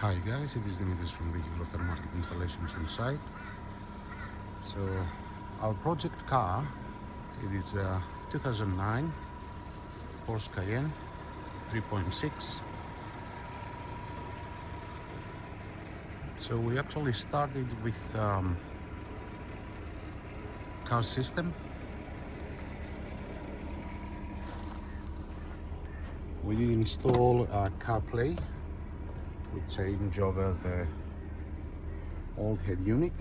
Hi guys, it is Dimitris from Vehicle Market Installations on site. So our project car, it is a 2009 Porsche Cayenne 3.6. So we actually started with car system. We did install CarPlay. We change over the old head unit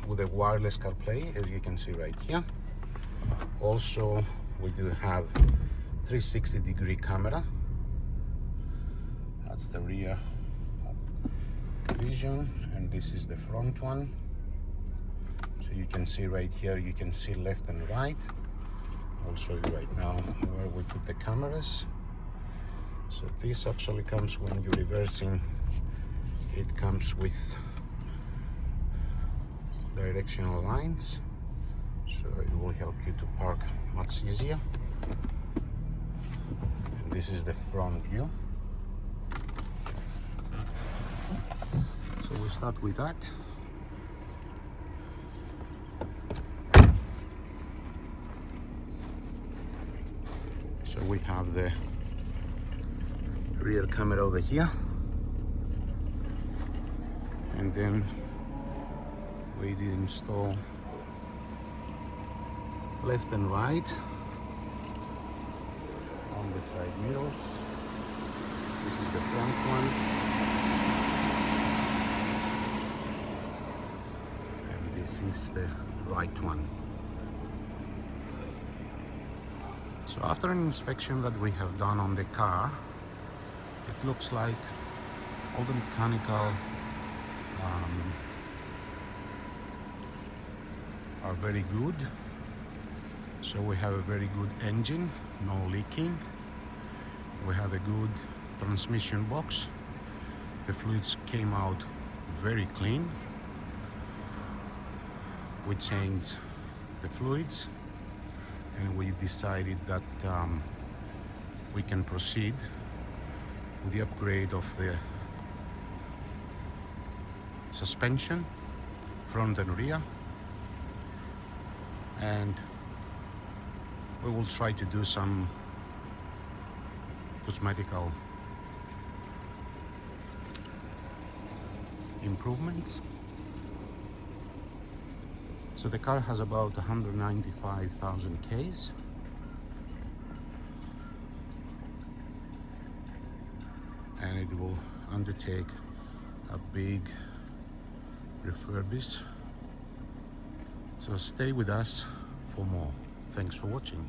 with a wireless CarPlay, as you can see right here. Also, we do have 360-degree camera. That's the rear vision, and this is the front one. So you can see right here, you can see left and right. I'll show you right now where we put the cameras. So this actually comes when you're reversing. It comes with directional lines, so it will help you to park much easier. And this is the front view. So we start with that. So we have the rear camera over here, and then we did install left and right on the side mirrors. This is the front one, and this is the right one. So after an inspection that we have done on the car, it looks like all the mechanical are very good. So we have a very good engine, no leaking. We have a good transmission box. The fluids came out very clean. We changed the fluids, and we decided that we can proceed with the upgrade of the suspension, front and rear, and we will try to do some cosmetical improvements. So the car has about 195,000 Ks. And it will undertake a big refurbish. So stay with us for more. Thanks for watching.